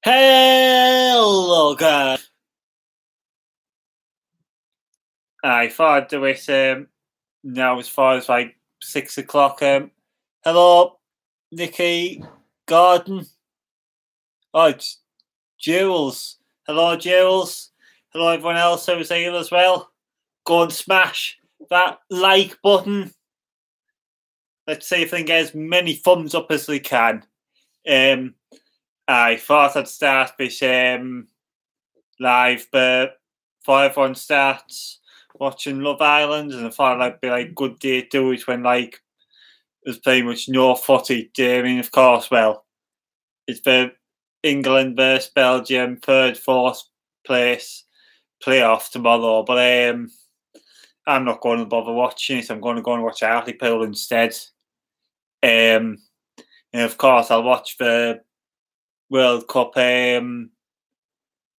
Hello, guys. I thought I'd do it now as far as like 6 o'clock. Hello, Nikki, Gordon. Oh, it's Jules. Hello, Jules. Hello, everyone else who's here as well. Go and smash that like button. Let's see if we can get as many thumbs up as we can. I thought I'd start this live, but before everyone starts watching Love Island, and I thought it'd be like good day to do it when like there's pretty much no footy. I mean, of course, well, it's the England versus Belgium third, fourth place playoff tomorrow, but I'm not going to bother watching it. I'm going to go and watch Hartlepool instead. And of course, I'll watch the World Cup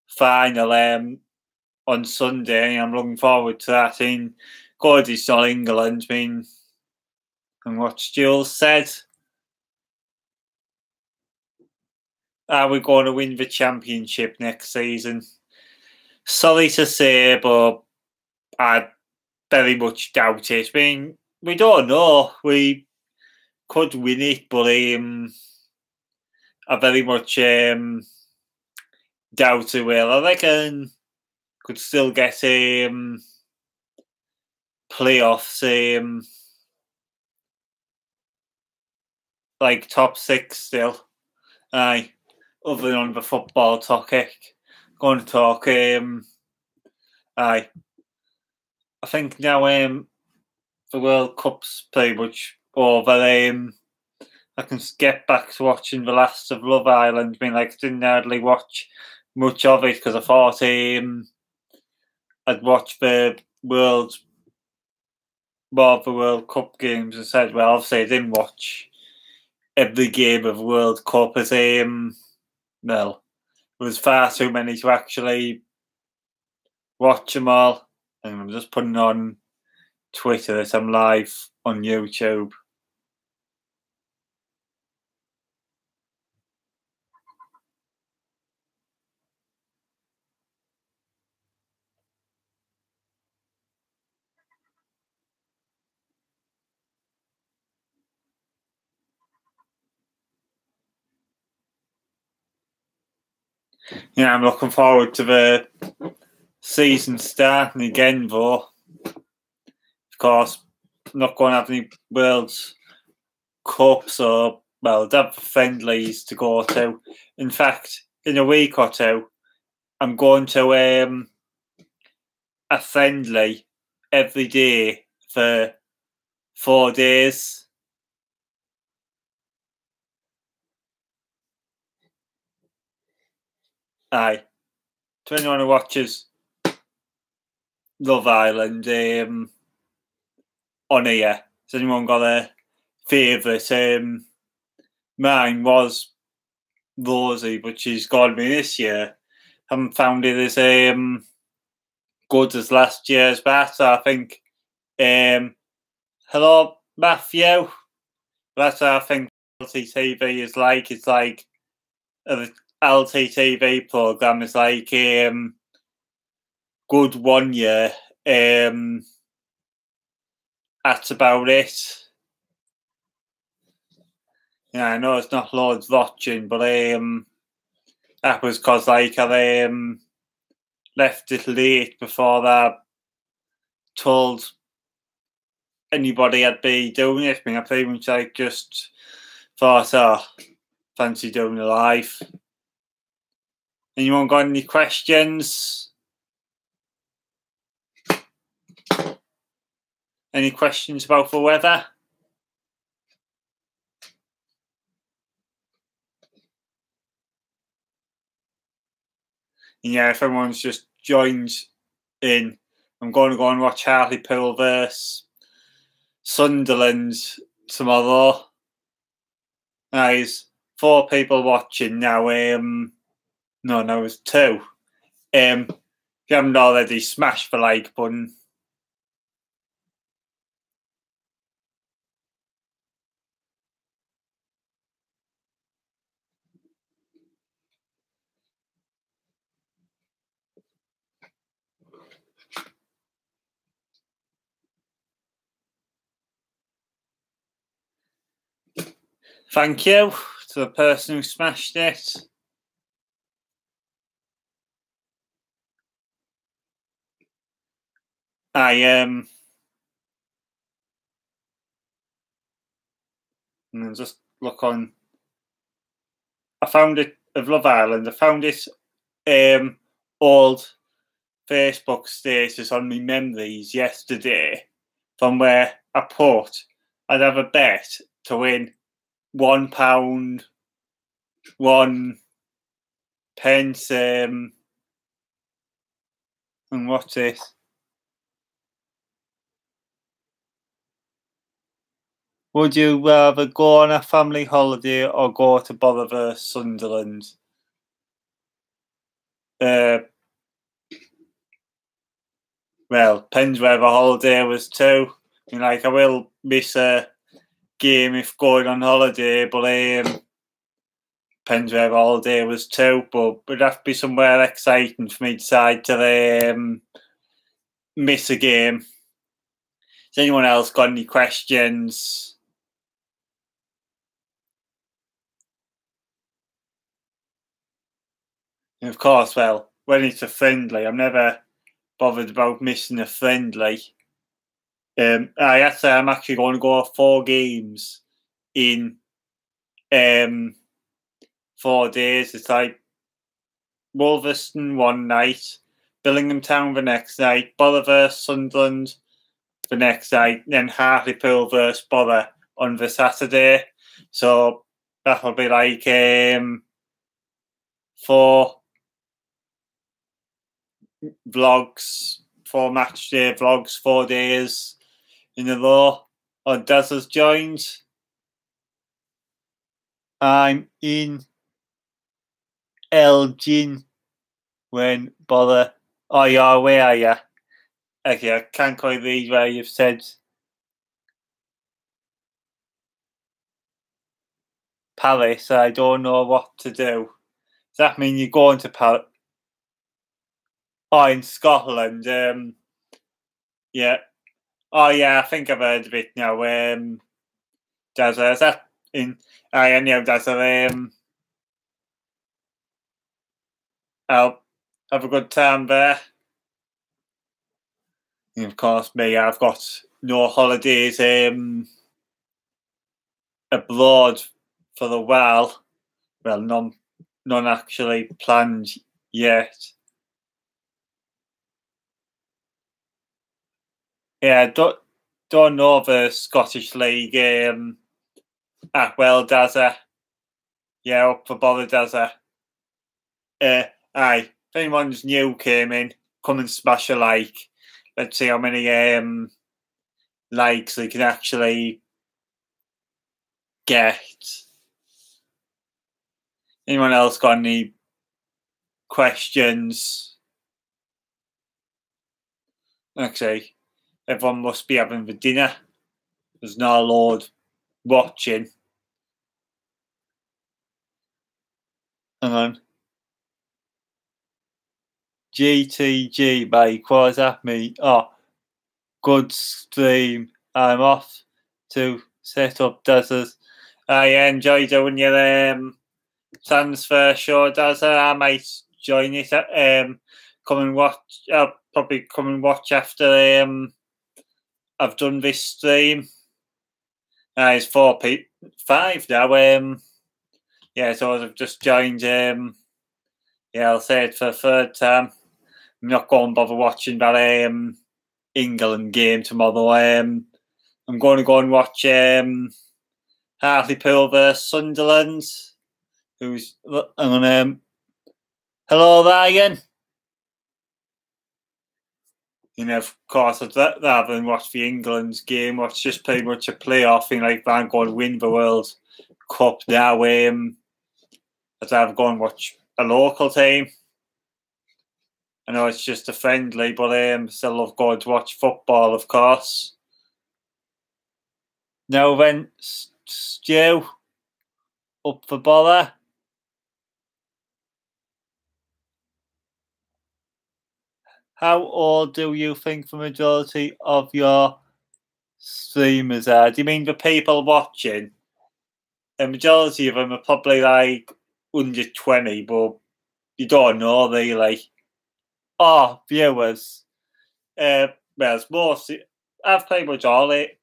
final on Sunday. I'm looking forward to that. In God, it's not England. I mean, and what Jules said, are we going to win the championship next season? Sorry to say, but I very much doubt it. I mean, we don't know. We could win it, but I very much doubt it will. I reckon could still get playoffs, like top six still. Aye, other than the football topic, going to talk. Aye, I think now the World Cup's pretty much over. I can get back to watching the last of Love Island. I mean, like, I didn't hardly watch much of it because I thought I'd watch more of the World Cup games and said, well, obviously I didn't watch every game of World Cup as well, there was far too many to actually watch them all. And I'm just putting on Twitter that I'm live on YouTube. Yeah, I'm looking forward to the season starting again, though. Of course, not going to have any World Cups or, well, have friendlies to go to. In fact, in a week or two, I'm going to a friendly every day for 4 days. Aye. To anyone who watches Love Island on here, has anyone got a favourite? Mine was Rosie, but she's gone me this year. Haven't found it as good as last year's bat. I think. Hello, Matthew. That's what I think LTTV is like. It's like an LTTV program is like good 1 year. That's about it. Yeah, I know it's not loads watching, but that was because like I left it late before I told anybody I'd be doing it. I mean, I pretty much like just thought, oh, fancy doing it live. Anyone got any questions? Any questions about the weather? Yeah, if everyone's just joined in, I'm going to go and watch Hartlepool versus Sunderland tomorrow. There's 4 people watching now. No, it's 2. If you haven't already, smash the like button. Thank you to the person who smashed it. I just look on. I found it of Love Island. I found this old Facebook status on my memories yesterday from where I put I'd have a bet to win £1, 1 pence, and what's this? Would you rather go on a family holiday or go to Bolivar, Sunderland? Well, depends where the holiday was too. I mean, like, I will miss a game if going on holiday, but depends where the holiday was too. But it'd have to be somewhere exciting for me to decide to miss a game. Has anyone else got any questions? And of course, well, when it's a friendly, I'm never bothered about missing a friendly. I'm actually going to go 4 games in 4 days. It's like Wolverhampton one night, Billingham Town the next night, Bolivar, Sunderland the next night, then Hartlepool versus Borough on the Saturday. So that'll be like 4 vlogs, 4 match day vlogs, 4 days in a row. Or Des has joined. I'm in Elgin when Borough. Oh, yeah, where are you? Okay, I can't quite read where you've said Paris. I don't know what to do. Does that mean you're going to Paris? Oh, in Scotland. Yeah. Oh, yeah, I think I've heard of it now. Dazzler, is that in... I know Dazzler. I'll have a good time there. And of course, me, I've got no holidays abroad for a while. Well, none actually planned yet. Yeah, don't know the Scottish League. Well, Dazza. Yeah, up for bother, Dazza. Aye, if anyone's new came in, come and smash a like. Let's see how many likes they can actually get. Anyone else got any questions? Actually, everyone must be having the dinner. There's no Lord watching. Hang on. GTG, mate. What does that mean? Oh, good stream. I'm off to set up Dazzers. I enjoy doing your transfer show, Dazza. I might join it. Come and watch. I'll probably come and watch after I've done this stream. It's 5 now. Yeah, so I've just joined. Yeah, I'll say it for the 3rd time. I'm not going to bother watching that England game tomorrow. I'm going to go and watch Hartlepool versus Sunderland. Who's and hello, Ryan. You know, of course, rather than watch the England's game, it's just pretty much a playoff thing. Like, I'm going to win the World Cup now. I'd rather go and watch a local team. I know it's just a friendly, but still love going to watch football, of course. Now then, Stu, up for Borough. How old do you think the majority of your streamers are? Do you mean the people watching? a majority of them are probably like under 20, but you don't know really. Oh, viewers. Well, it's mostly, I've pretty much all it.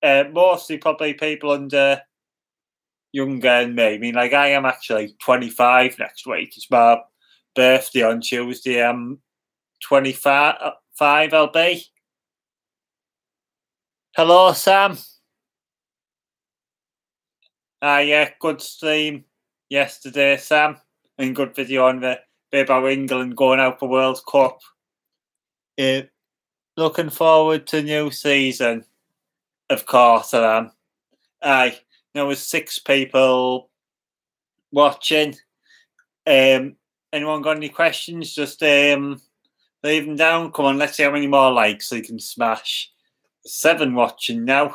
Mostly probably people under younger than me. I mean, like, I am actually 25 next week. It's my birthday on Tuesday. I'm 25, I'll be. Hello, Sam. Yeah, good stream yesterday, Sam. And good video on the bit about England going out for World Cup. Looking forward to new season. Of course I am. Aye, there was 6 people watching. Anyone got any questions? Just leave them down. Come on, let's see how many more likes we can smash. 7 watching now.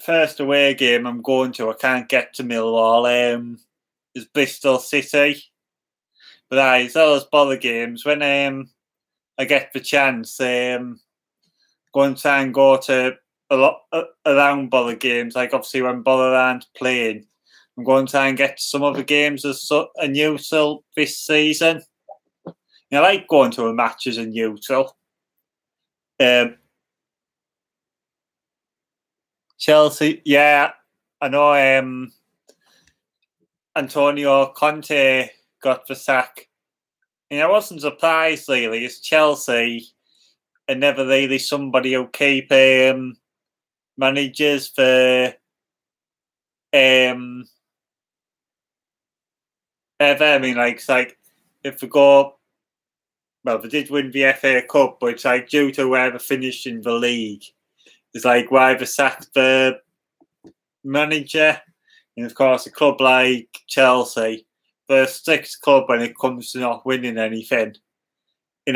First away game I'm going to. I can't get to Millwall. Is Bristol City. But it's all those bother games. When I get the chance, go and try and go to a lot around bother games. Like obviously when bother aren't playing, I'm going to try and get to some other games as a neutral this season. I like going to a match as a neutral. Chelsea, yeah, I know. Antonio Conte got the sack. I wasn't surprised really. It's Chelsea, and never really somebody who keep managers for ever. I mean, like if we go, well, they did win the FA Cup, but it's like due to where they finished in the league, it's like why they sacked the manager. And of course, a club like Chelsea, the strict club when it comes to not winning anything. As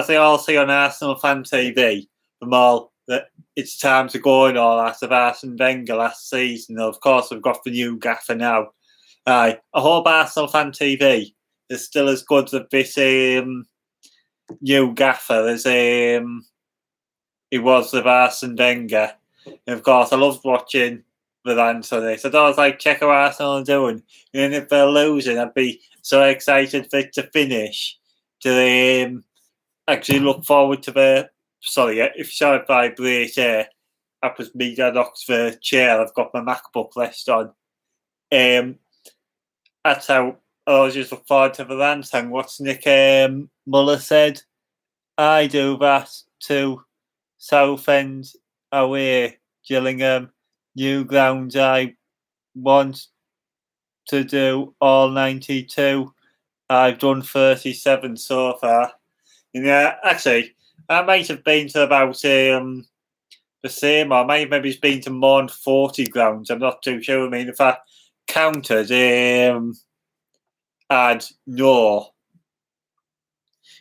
they all see on Arsenal Fan TV, them all that it's time to go and all that of Arsene Wenger last season. Of course, we've got the new gaffer now. I hope Arsenal Fan TV is still as good as this new gaffer as it was with Arsene Wenger. And of course, I loved watching the dance on this. I'd always like check how Arsenal are doing. And if they're losing, I'd be so excited for it to finish. To actually look forward to the. Sorry, if you saw it vibrate, that was me that knocks the chair. I've got my MacBook rest on. That's how I always just look forward to the dance. And what's Nick Muller said? I do that too. Southend away, Gillingham, new grounds. I want to do all 92. I've done 37 so far. Yeah, actually, I might have been to about the same, or maybe it's been to more than 40 grounds. I'm not too sure. I mean, if I counted, I'd know. I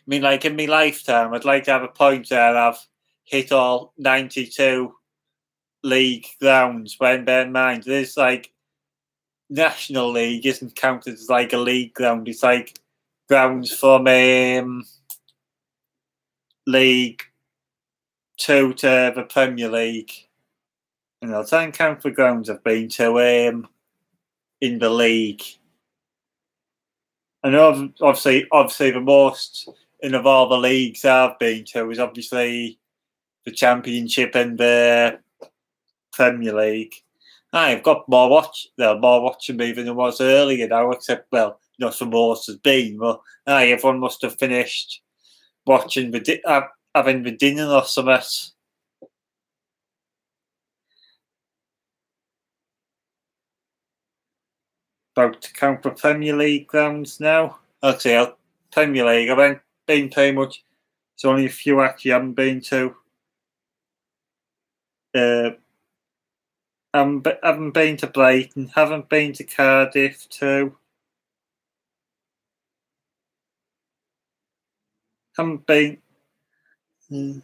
mean, like in my lifetime, I'd like to have a point where I've hit all 92 league grounds. When bear in mind, there's like National League isn't counted as like a league ground. It's like grounds from League 2 to the Premier League. And I'll try and count the grounds I've been to in the league. I know obviously the most in of all the leagues I've been to is obviously the Championship and the Premier League. I've got more watching me than there was earlier now, except, well, not for most has been, but everyone must have finished watching having the dinner or something. About to count for Premier League grounds now. Actually, Premier League, I've been pretty much. There's only a few actually I haven't been to. Haven't been to Brighton, haven't been to Cardiff too. Haven't been to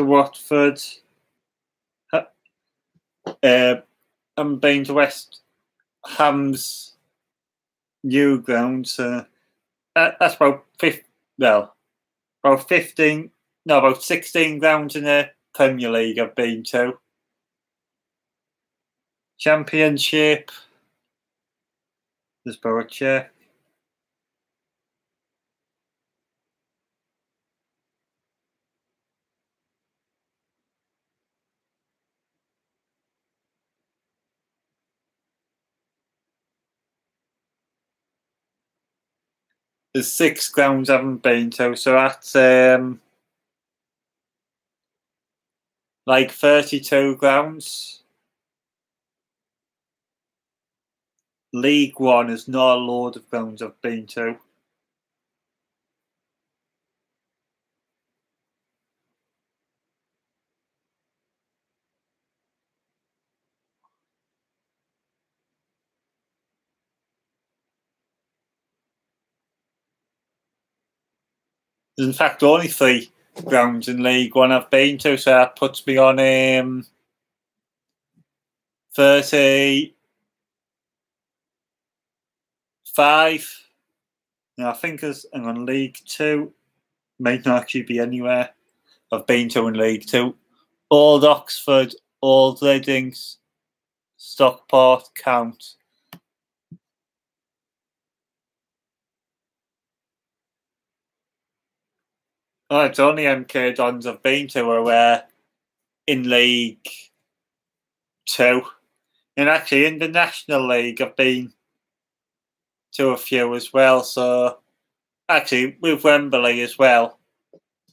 Watford. Haven't been to West Ham's new ground. That's about 15 no, about 16 grounds in the Premier League I've been to. Championship, there's Borough. There's 6 grounds I haven't been to, so that's like 32 grounds. League One is not a load of grounds I've been to. There's in fact only 3 grounds in League One I've been to, so that puts me on 35. Now I think there's on League Two, might not actually be anywhere I've been to in League Two. Old Oxford, Old Reading, Stockport count. Oh, it's only MK Dons I've been to where in League Two. And actually in the National League I've been to a few as well. So actually with Wembley as well,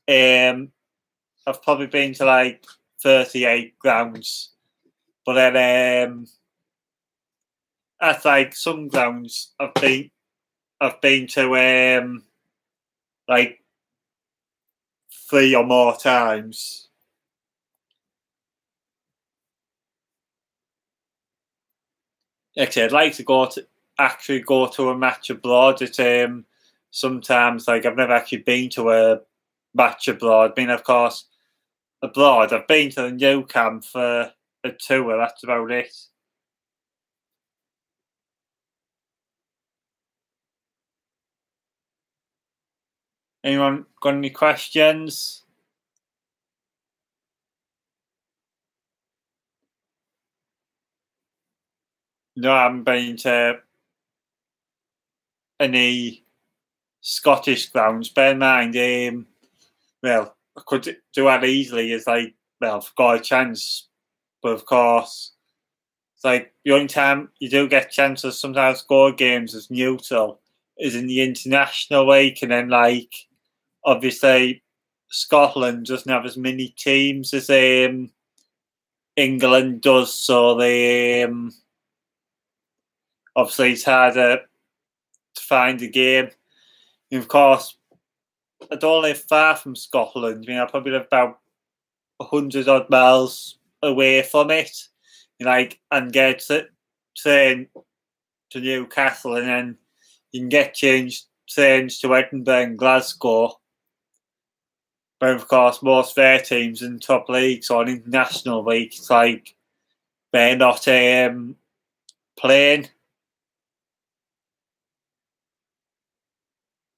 I've probably been to like 38 grounds. But then at like some grounds I've been to like 3 or more times. Actually, I'd like to go to a match abroad. It's sometimes like I've never actually been to a match abroad. I mean, of course, abroad I've been to the Nou Camp for a tour. That's about it. Anyone got any questions? No, I haven't been to any Scottish grounds. Bear in mind, well, I could do that easily as like, well, I've got a chance, but of course, it's like the only time you do get chances sometimes score games as neutral is in the international week, and then like obviously Scotland doesn't have as many teams as England does, so they obviously it's harder to find a game. And of course, I don't live far from Scotland. I mean, I probably live about 100 odd miles away from it, like, and get to train to Newcastle, and then you can get changed trains to Edinburgh and Glasgow. But of course, most of their teams in top leagues or in international week, it's like they're not playing.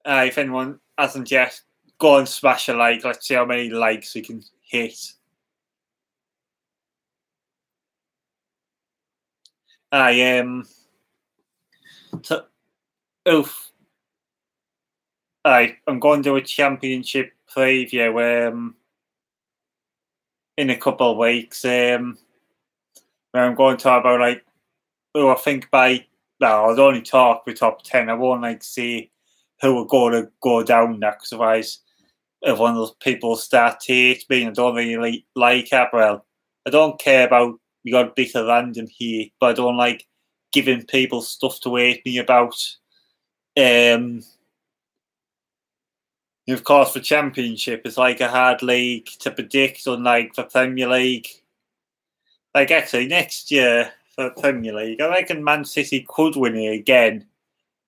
If anyone hasn't yet, go and smash a like. Let's see how many likes we can hit. I'm going to do a championship preview in a couple of weeks. Where I'm going to talk about I think I'll only talk with top 10. I won't see who are going to go down next. Otherwise, if one of those people start to hate me, I don't really like it. Well, I don't care about you got a bit of random here, but I don't like giving people stuff to hate me about. Of course, for Championship, it's like a hard league to predict, unlike the Premier League. Like, actually, next year for the Premier League, I reckon Man City could win it again,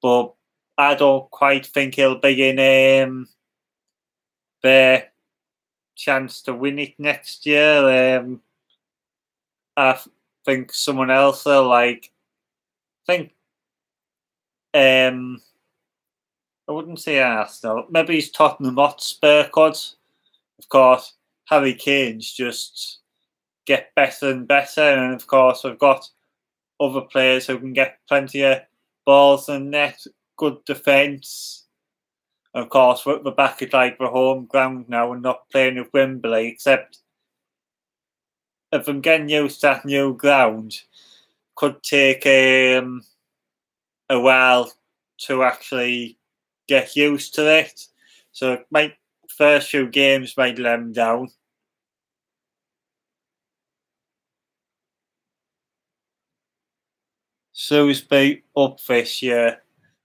but I don't quite think he'll be in their chance to win it next year. I think someone else will, I think, I wouldn't say Arsenal. Maybe it's Tottenham Hotspur could. of course, Harry Kane's just get better and better, and of course, we've got other players who can get plenty of balls in net, good defence. Of course, we're back at like the home ground now and not playing at Wembley, except if I'm getting used to that new ground, could take a while to actually get used to it. So my first few games might let them down. Shrewsbury up this year.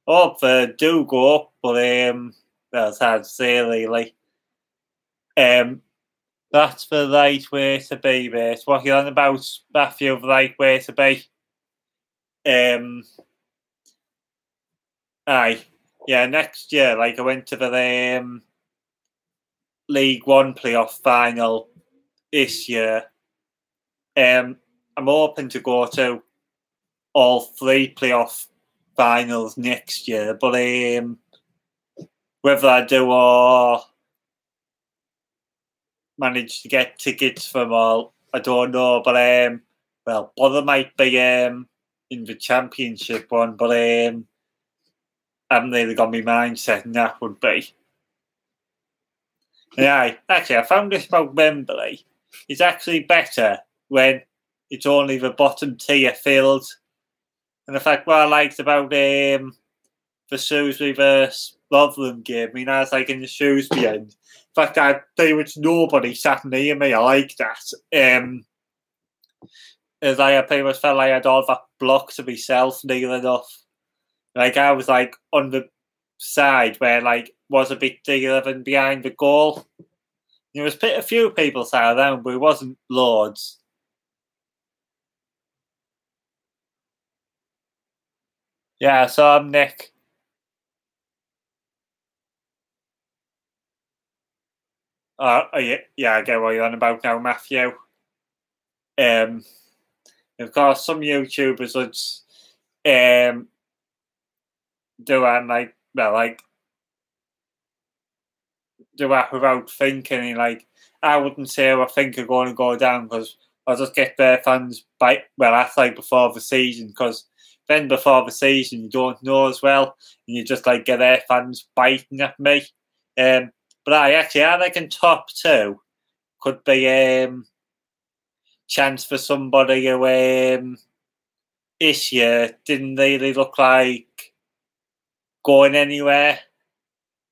Hope they do go up, but well, it's hard to say really. That's the right way to be, mate. What you're on about, Matthew, the right way to be. Aye. Yeah, next year, like I went to the League One playoff final this year. I'm hoping to go to all three playoff finals next year, but whether I do or manage to get tickets for them all, I don't know. But well, Bother might be in the championship one, but I haven't really got my mind set, and that would be. Yeah, actually, I found this about Wembley. It's actually better when it's only the bottom tier field. And the fact what I liked about the Shrewsbury versus Rotherham game, I mean, I was like in the Shrewsbury end. In fact, I pretty much nobody sat near me. I like that. As I pretty much felt like I had all that block to myself near enough. Like I was like on the side where like was a bit bigger than behind the goal. There was a few people sat around, but it wasn't loads. Yeah, so I'm Nick. Yeah, I get what you're on about now, Matthew. Of course, some YouTubers would do it like, well, like do it without thinking. Like, I wouldn't say I think are going to go down because I'll just get their fans bite. Well, that's like before the season because then before the season you don't know as well, and you just like get their fans biting at me. But I reckon top two could be chance for somebody who this year didn't really look like going anywhere.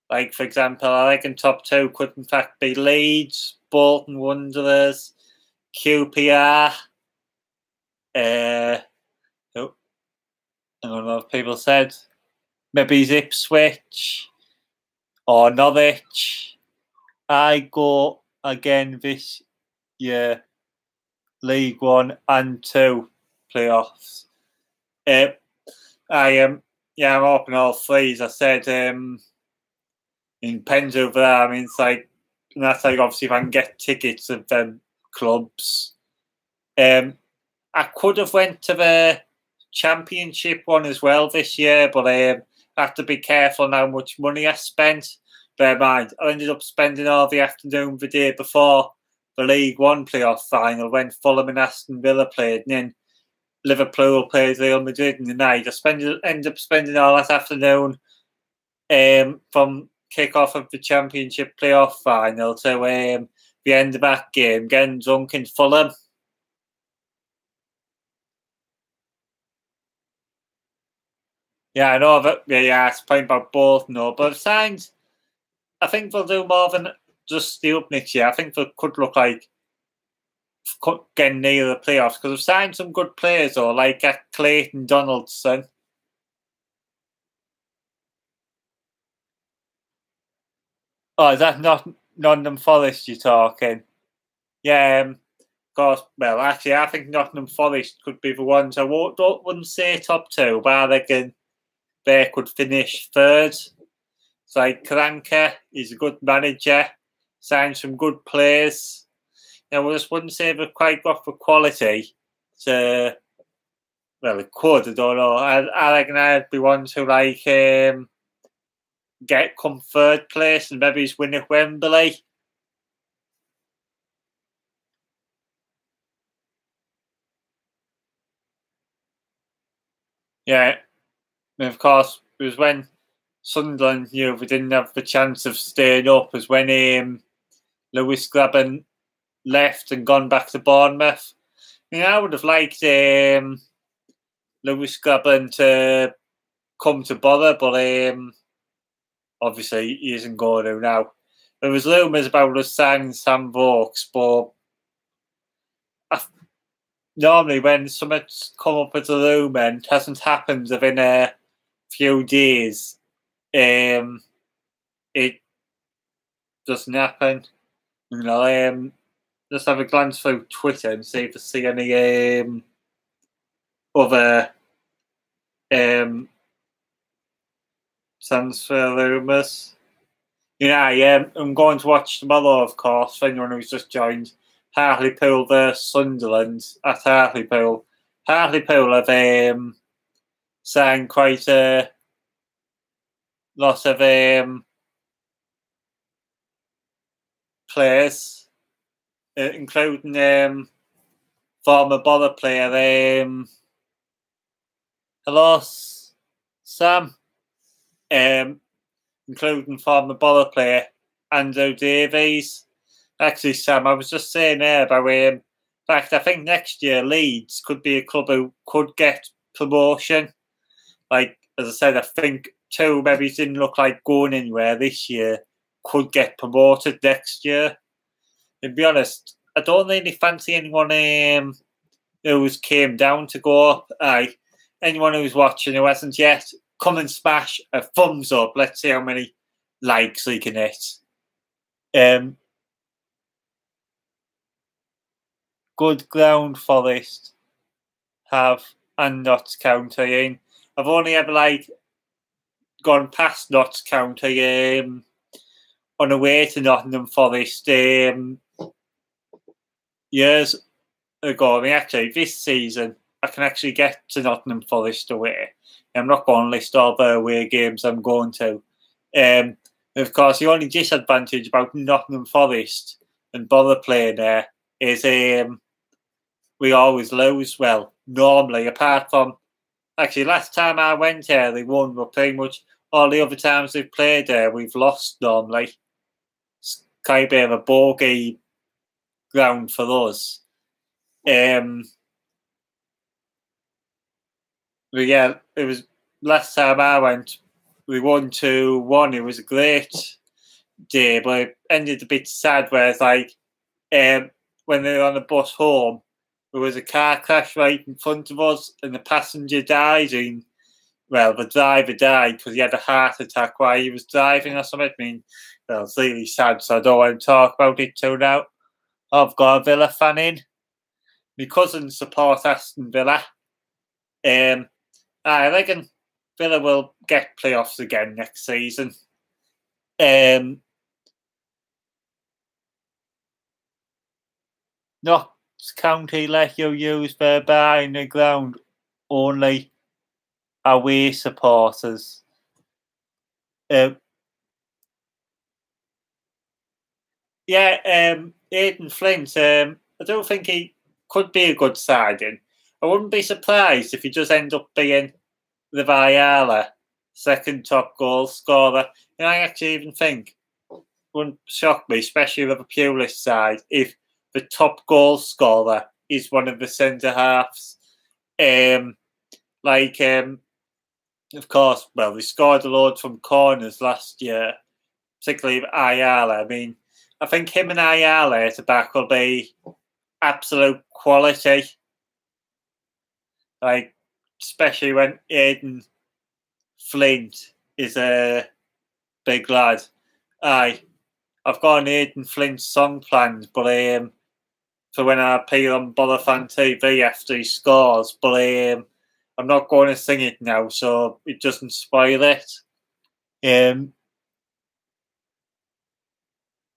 Like, for example, I reckon top two could in fact be Leeds, Bolton Wanderers, QPR. I don't know if people said maybe Ipswich or Norwich. I go again this year, League One and Two playoffs. I'm hoping all three. As I said, in Pens over there, I mean, it's like, and that's like obviously if I can get tickets of them clubs. I could have went to the championship one as well this year, but I have to be careful now how much money I spent. Bear in mind, I ended up spending all the afternoon the day before the League One playoff final when Fulham and Aston Villa played, and then Liverpool played Real Madrid in the night. I ended up spending all that afternoon from kick-off of the championship playoff final to the end of that game, getting drunk in Fulham. Yeah, I know that. Yeah, it's playing about both, no, but signs. I think they'll do more than just the up next year. I think they could look like getting near the playoffs because they've signed some good players, though, like Clayton Donaldson. Oh, is that not Nottingham Forest you're talking? Yeah, of course. Well, actually, I think Nottingham Forest could be the ones. Wouldn't say top two, but I reckon they could finish third. It's like Karanka, he's a good manager, signed some good players. I just wouldn't say they've quite got the quality to. Well, it could. I don't know. I reckon I'd be ones who like get come third place and maybe win at Wembley. Yeah, and of course, it was when Sunderland knew we didn't have the chance of staying up, was when Lewis Grabban left and gone back to Bournemouth. I would have liked Lewis Grabban to come to Borough, but obviously he isn't going to now. There was rumours about us signing Sam Vokes, but normally when something's come up as a rumour and hasn't happened within a few days, it doesn't happen. Just have a glance through Twitter and see if I see any other transfer rumours. I'm going to watch tomorrow, of course, for anyone who's just joined. Hartlepool versus Sunderland at Hartlepool. Hartlepool have signed quite a lot of players, including former Borough player. Hello, Sam. Including former Borough player Andrew Davies. Actually, Sam, I was just saying there about in fact, I think next year Leeds could be a club who could get promotion. Like, as I said, I think two maybe didn't look like going anywhere this year, could get promoted next year. To be honest, I don't really fancy anyone who's came down to go up. Anyone who's watching who hasn't yet, come and smash a thumbs up. Let's see how many likes we can hit. Good ground Forest have and Notts County in. I've only ever gone past Notts County on the way to Nottingham Forest years ago. I mean, actually, this season I can actually get to Nottingham Forest away. I'm not going to list all the away games I'm going to. Of course, the only disadvantage about Nottingham Forest and Borough playing there is we always lose. Well, normally, apart from actually last time I went there, they won, but pretty much all the other times they've played there, we've lost normally. It's kind of a bit of a bogey ground for us. But yeah, it was last time I went, we won 2-1. It was a great day, but it ended a bit sad where it's like when they were on the bus home, there was a car crash right in front of us and the passenger died. And, well, the driver died because he had a heart attack while he was driving or something. I mean, well, it's really sad, so I don't want to talk about it too now. I've got a Villa fan in. My cousins support Aston Villa. I reckon Villa will get playoffs again next season. Notts County let you use their bar in the ground, only away supporters. Aidan Flint, I don't think he could be a good signing. I wouldn't be surprised if he just end up being the Viala second top goal scorer. And I actually even think it wouldn't shock me, especially with a Pulis side, if the top goal scorer is one of the centre halves. Of course, well, they scored a load from corners last year, particularly Ayala. I mean, I think him and Ayala at the back will be absolute quality. Especially when Aidan Flint is a big lad. I've got an Aidan Flint song planned, but for when I appear on Borough Fan TV after he scores, but I'm not going to sing it now, so it doesn't spoil it.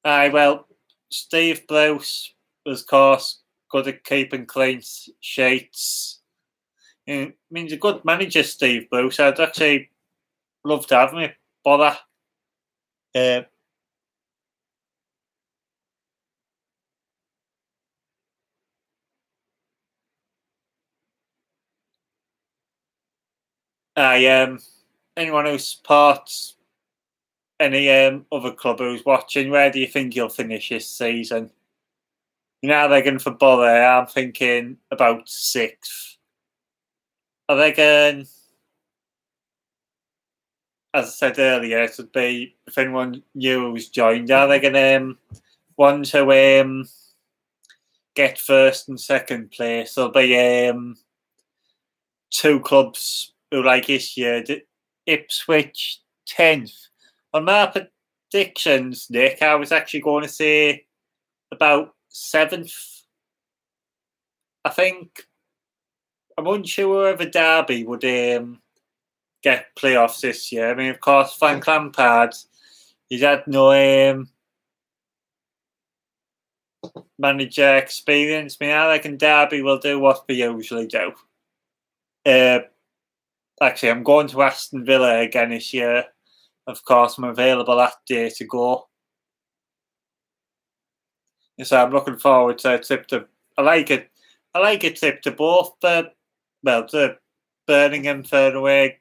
Well, Steve Bruce was, of course, good at keeping clean sheets. I mean, he's a good manager, Steve Bruce. I'd actually love to have him at Borough. Anyone who supports any other club who's watching, where do you think you'll finish this season? You know, they're going for Borough. I'm thinking about 6th. Are they going? As I said earlier, it would be if anyone new who's joined. Are they going to want to get first and second place? There'll be 2 clubs who, like this year, Ipswich 10th. On my predictions, Nick, I was actually going to say about 7th. I think I'm unsure whether Derby would get playoffs this year. I mean, of course, Frank Lampard, he's had no manager experience. I mean, I reckon Derby will do what they usually do. Actually, I'm going to Aston Villa again this year. Of course, I'm available that day to go. So I'm looking forward to a trip to. I like a trip to both, but to Birmingham for an away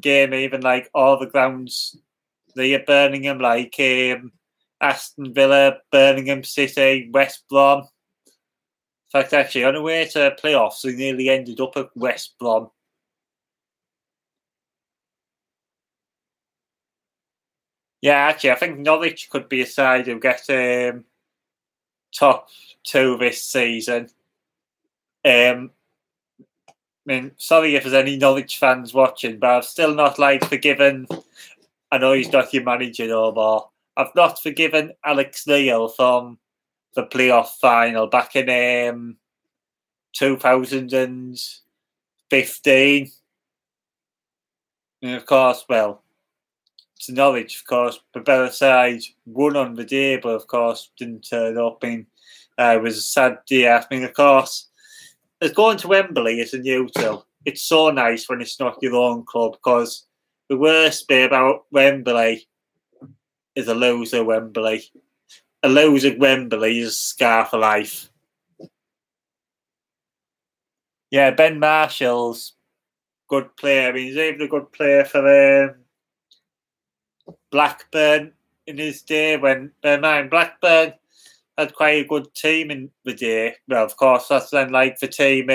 game, even like all the grounds near Birmingham, like Aston Villa, Birmingham City, West Brom. In fact, actually, on the way to playoffs, we nearly ended up at West Brom. Yeah, actually, I think Norwich could be a side who get top 2 this season. I mean, sorry if there's any Norwich fans watching, but I've still not forgiven. I know he's not your manager no more. I've not forgiven Alex Neil from the playoff final back in 2015. And of course, to Norwich, of course, the better side won on the day, but of course didn't turn up. And it was a sad day. I mean, of course, as going to Wembley is a neutral. It's so nice when it's not your own club, because the worst bit about Wembley is a loser Wembley. A loser at Wembley is a scar for life. Yeah, Ben Marshall's good player. I mean, he's even a good player for Blackburn in his day. When Blackburn had quite a good team in the day. Well, of course, that's then the team.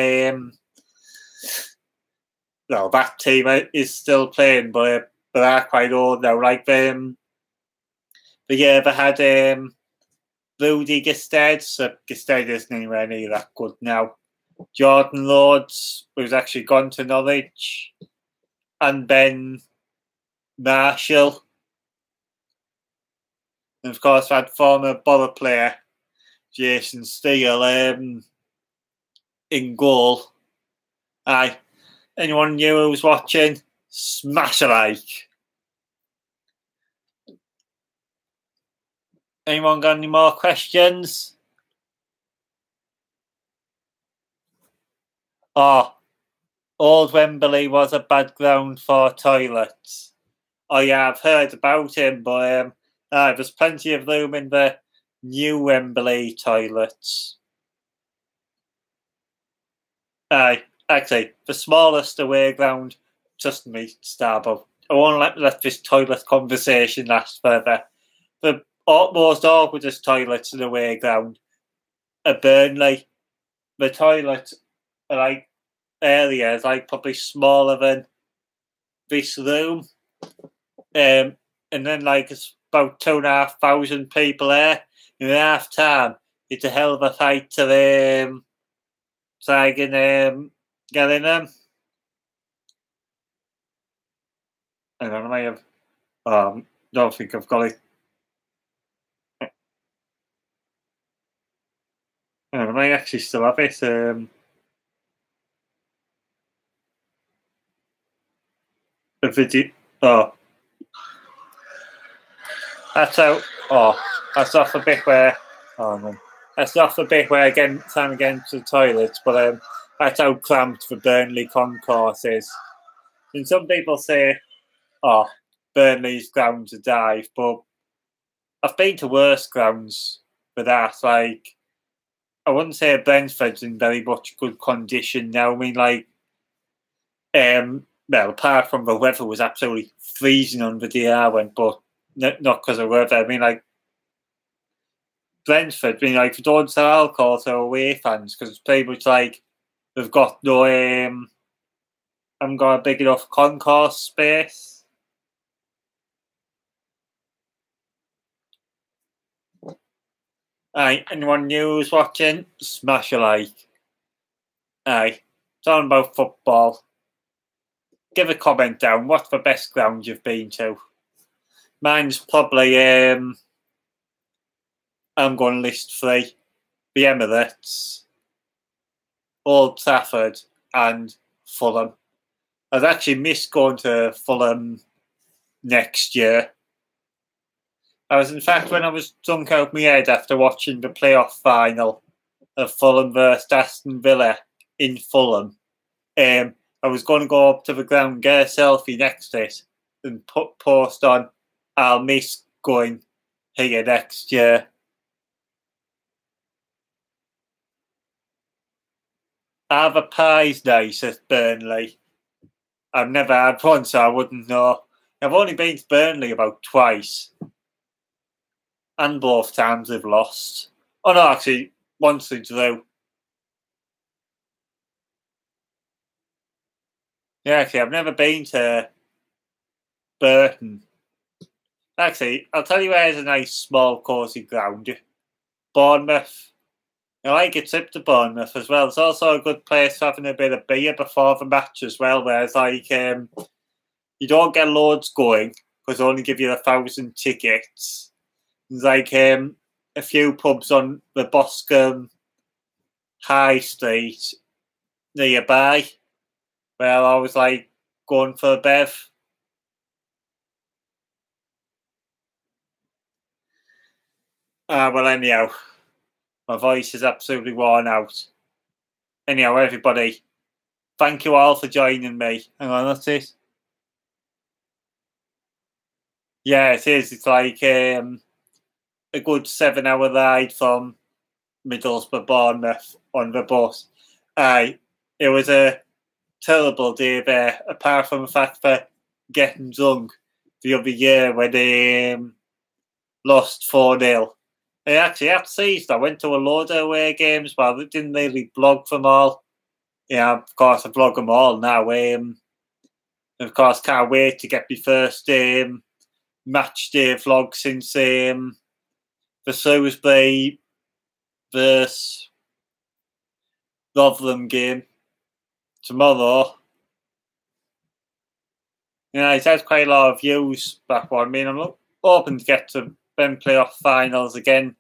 That team is still playing, but they're quite old now. The year they had Rudy Gestede, so Gestede isn't anywhere near that good now. Jordan Rhodes, who's actually gone to Norwich, and Ben Marshall. And of course, we had former Borough player Jason Steele in goal. Aye. Anyone new who's watching, smash a like. Anyone got any more questions? Oh, Old Wembley was a bad ground for toilets. Oh yeah, I've heard about him, but there's plenty of room in the new Wembley toilets. Aye, actually, the smallest away ground, just me, Starbuck. I won't let this toilet conversation last further. The most awkwardest toilets in the away ground are Burnley. The toilets are areas probably smaller than this room. And then it's about 2,500 people there. In half time, it's a hell of a fight to try and get in them. I don't know, I have. Don't think I've got it. I don't know, I actually still have it. A video. Oh, that's out. Oh, that's off a bit where. Oh no, that's off a bit where time again to the toilets. But that's how cramped the Burnley concourse is. And some people say, "Oh, Burnley's grounds are dive," but I've been to worse grounds for that. I wouldn't say Brentford's in very much good condition now. I mean, well, apart from the weather was absolutely freezing on the day I went, but not because of weather. I mean, like, Brentford, I mean, like, they don't sell alcohol to away fans because it's pretty much like they've got no, haven't got a big enough concourse space. Aye, anyone new who's watching, smash a like. Aye, talking about football. Give a comment down. What's the best ground you've been to? Mine's probably, I'm going to list 3. The Emirates, Old Trafford, and Fulham. I'd actually miss going to Fulham next year. I was, in fact, when I was drunk out my head after watching the playoff final of Fulham versus Aston Villa in Fulham, I was going to go up to the ground, get a selfie next to it, and post on, I'll miss going here next year. Are the pies nice at Burnley? I've never had one, so I wouldn't know. I've only been to Burnley about twice. And both times they've lost. Oh no, actually, once they drew. Yeah, actually, I've never been to Burton. Actually, I'll tell you where's a nice, small, cosy ground. Bournemouth. I like a trip to Bournemouth as well. It's also a good place for having a bit of beer before the match as well, where it's like, you don't get loads going, because they only give you 1,000 tickets. There's like a few pubs on the Boscombe High Street nearby, where I was like going for a bev. Well, anyhow, my voice is absolutely worn out. Anyhow, everybody, thank you all for joining me. Hang on, that's it. Yeah, it is. It's like a good 7-hour ride from Middlesbrough, Bournemouth on the bus. It was a terrible day there, apart from the fact that getting drunk the other year when they lost 4-0. I actually had seized. I went to a load of away games, but I didn't really blog them all. Yeah, of course, I blog them all now. Of course, can't wait to get my first match day vlog since the Shrewsbury versus Rotherham game tomorrow. Yeah, it has quite a lot of views, that one. I mean, I'm hoping to get to them playoff finals again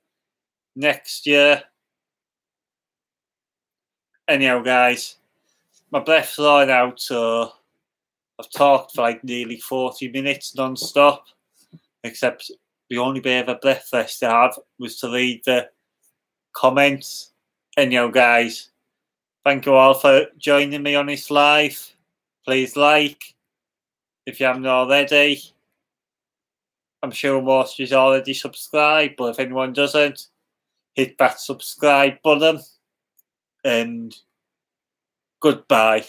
next year. Anyhow, guys, my breath's run out, so I've talked for like nearly 40 minutes non-stop, except the only bit of a breath rest I had was to read the comments. Anyhow, guys, thank you all for joining me on this live. Please like if you haven't already. I'm sure most of you already subscribed, but if anyone doesn't, hit that subscribe button. And goodbye.